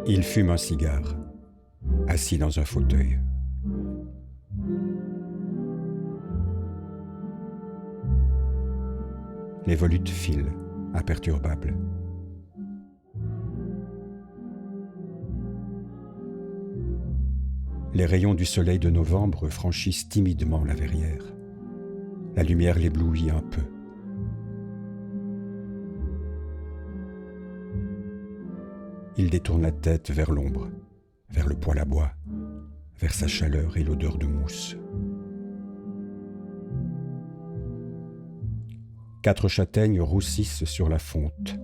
Il fume un cigare, assis dans un fauteuil. Les volutes filent, imperturbables. Les rayons du soleil de novembre franchissent timidement la verrière. La lumière l'éblouit un peu. Il détourne la tête vers l'ombre, vers le poêle à bois, vers sa chaleur et l'odeur de mousse. 4 châtaignes roussissent sur la fonte.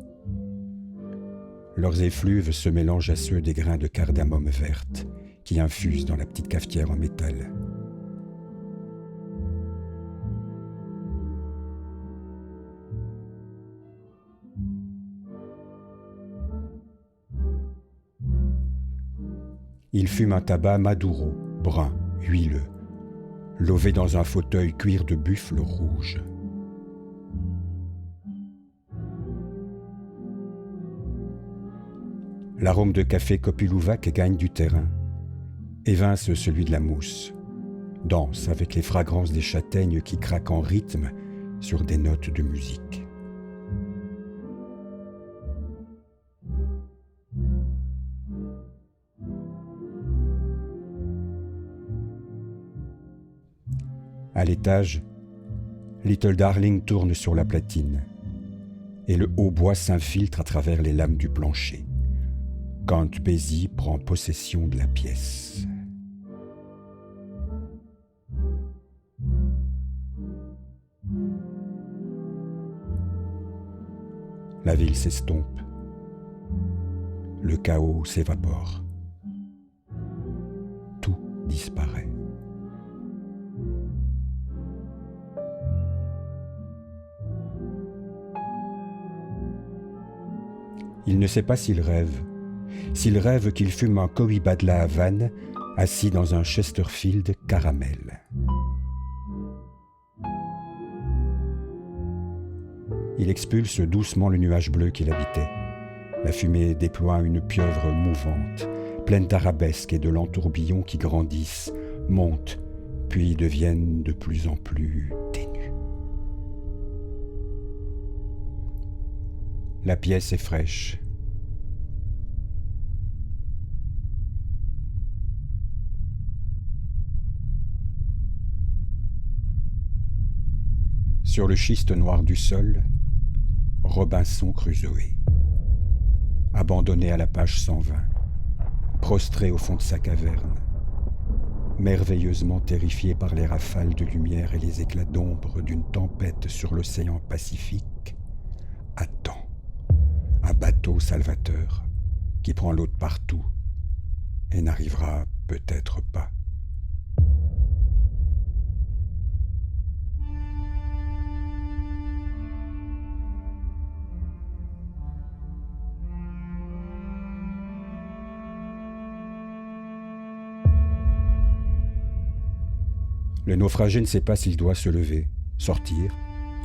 Leurs effluves se mélangent à ceux des grains de cardamome verte qui infusent dans la petite cafetière en métal. Il fume un tabac Maduro, brun, huileux, lové dans un fauteuil cuir de buffle rouge. L'arôme de café Kopiluwak gagne du terrain, évince celui de la mousse, danse avec les fragrances des châtaignes qui craquent en rythme sur des notes de musique. À l'étage, Little Darling tourne sur la platine et le hautbois s'infiltre à travers les lames du plancher. Count Basie prend possession de la pièce. La ville s'estompe. Le chaos s'évapore. Tout disparaît. Il ne sait pas s'il rêve qu'il fume un Cohiba de la Havane, assis dans un Chesterfield caramel. Il expulse doucement le nuage bleu qu'il habitait. La fumée déploie une pieuvre mouvante, pleine d'arabesques et de lents-tourbillons qui grandissent, montent, puis deviennent de plus en plus ténus. La pièce est fraîche. Sur le schiste noir du sol, Robinson Crusoe, abandonné à la page 120, prostré au fond de sa caverne, merveilleusement terrifié par les rafales de lumière et les éclats d'ombre d'une tempête sur l'océan Pacifique, attend un bateau salvateur qui prend l'eau de partout et n'arrivera peut-être pas. Le naufragé ne sait pas s'il doit se lever, sortir,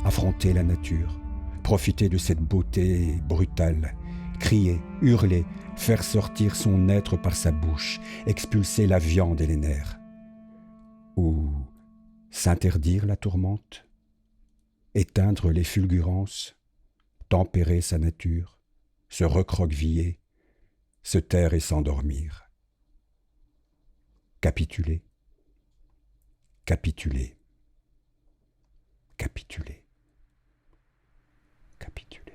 affronter la nature, profiter de cette beauté brutale, crier, hurler, faire sortir son être par sa bouche, expulser la viande et les nerfs. Ou s'interdire la tourmente, éteindre les fulgurances, tempérer sa nature, se recroqueviller, se taire et s'endormir. Capituler. Capituler. Capituler. Capituler.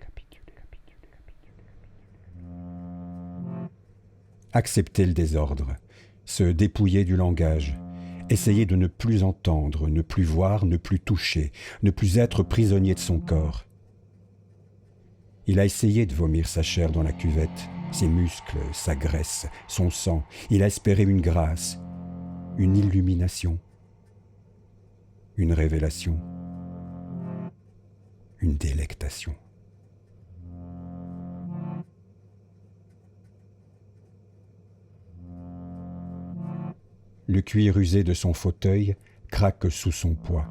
Accepter le désordre, se dépouiller du langage, essayer de ne plus entendre, ne plus voir, ne plus toucher, ne plus être prisonnier de son corps. Il a essayé de vomir sa chair dans la cuvette, ses muscles, sa graisse, son sang. Il a espéré une grâce, une illumination, une révélation, une délectation. Le cuir usé de son fauteuil craque sous son poids.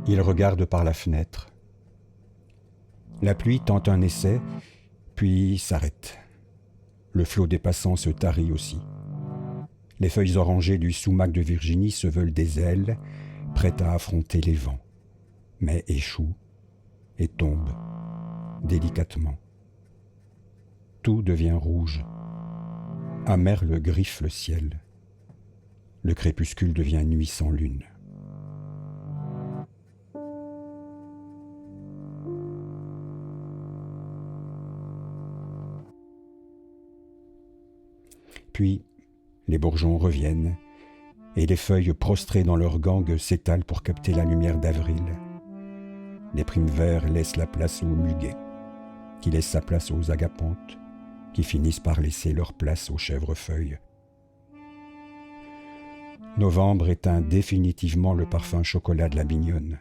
Il regarde par la fenêtre. La pluie tente un essai, puis s'arrête. Le flot des passants se tarit aussi. Les feuilles orangées du sumac de Virginie se veulent des ailes, prêtes à affronter les vents, mais échouent et tombent délicatement. Tout devient rouge. À merle griffe le ciel. Le crépuscule devient nuit sans lune. Puis, les bourgeons reviennent, et les feuilles prostrées dans leurs gangues s'étalent pour capter la lumière d'avril. Les primes verts laissent la place aux muguets, qui laissent sa place aux agapantes, qui finissent par laisser leur place aux chèvrefeuilles. Novembre éteint définitivement le parfum chocolat de la mignonne.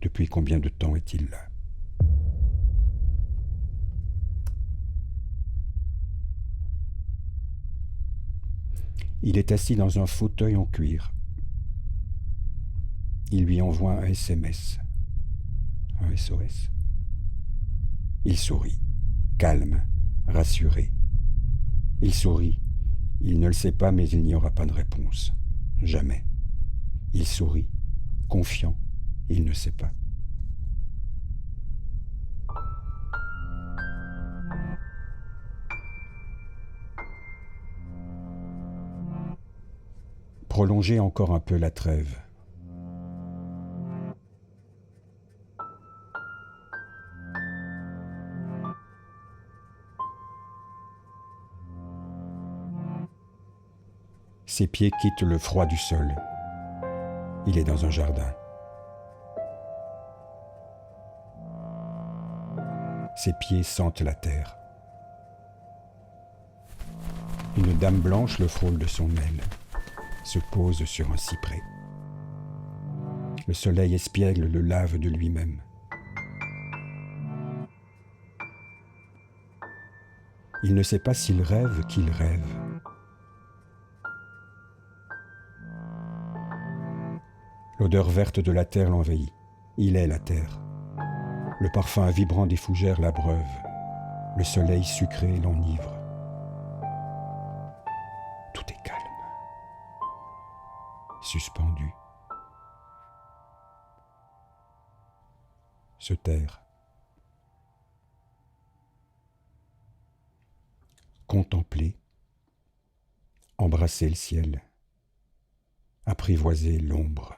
Depuis combien de temps est-il là ? Il est assis dans un fauteuil en cuir. Il lui envoie un SMS, un SOS. Il sourit, calme, rassuré. Il sourit, il ne le sait pas, mais il n'y aura pas de réponse. Jamais. Il sourit, confiant, il ne sait pas. Prolonger encore un peu la trêve. Ses pieds quittent le froid du sol. Il est dans un jardin. Ses pieds sentent la terre. Une dame blanche le frôle de son aile, se pose sur un cyprès. Le soleil espiègle le lave de lui-même. Il ne sait pas s'il rêve qu'il rêve. L'odeur verte de la terre l'envahit. Il est la terre. Le parfum vibrant des fougères l'abreuve. Le soleil sucré l'enivre. Tout est calme. Suspendu. Se taire. Contempler. Embrasser le ciel. Apprivoiser l'ombre.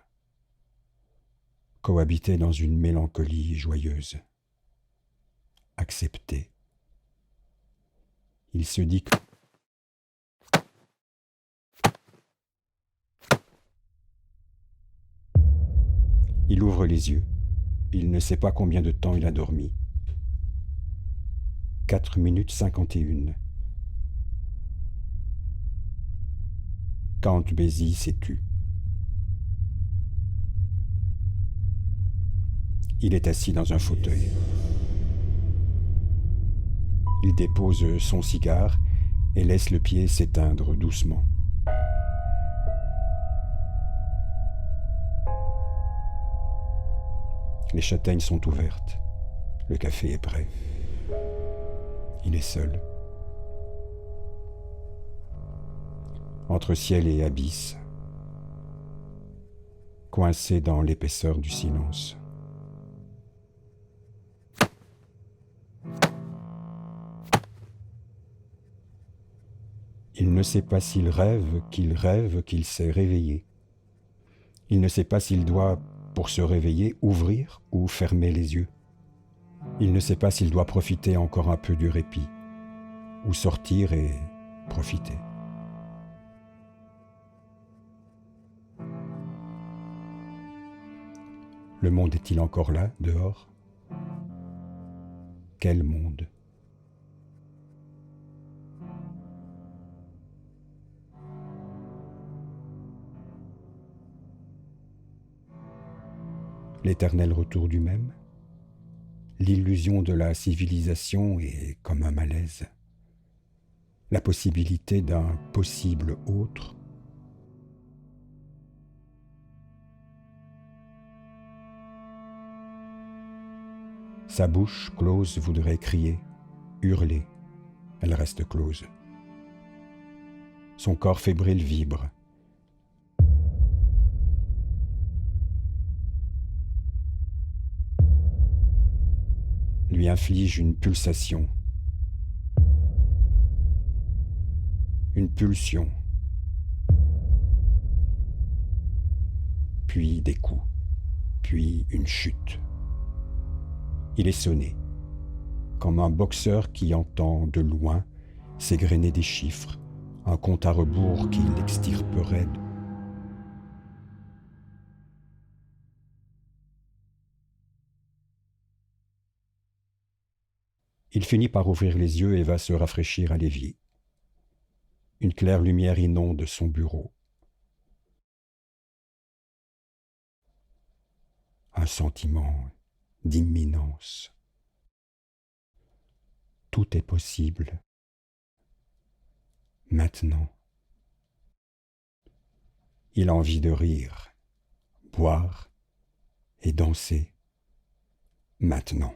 Cohabiter dans une mélancolie joyeuse. Accepter. Il se dit que il ouvre les yeux. Il ne sait pas combien de temps il a dormi. 4 minutes 51. Count Basie s'est tu. Il est assis dans un fauteuil. Il dépose son cigare et laisse le pied s'éteindre doucement. Les châtaignes sont ouvertes. Le café est prêt. Il est seul. Entre ciel et abysse, coincé dans l'épaisseur du silence. Il ne sait pas s'il rêve qu'il s'est réveillé. Il ne sait pas s'il doit, pour se réveiller, ouvrir ou fermer les yeux. Il ne sait pas s'il doit profiter encore un peu du répit, ou sortir et profiter. Le monde est-il encore là, dehors ? Quel monde ? L'éternel retour du même ? L'illusion de la civilisation est comme un malaise. La possibilité d'un possible autre Sa bouche close voudrait crier, hurler. Elle reste close. Son corps fébrile vibre. Lui inflige une pulsation. Une pulsion. Puis des coups. Puis une chute. Il est sonné, comme un boxeur qui entend de loin s'égrener des chiffres, un compte à rebours qui l'extirperait. Il finit par ouvrir les yeux et va se rafraîchir à l'évier. Une claire lumière inonde son bureau. Un sentiment d'imminence. Tout est possible. Maintenant. Il a envie de rire, boire et danser. Maintenant.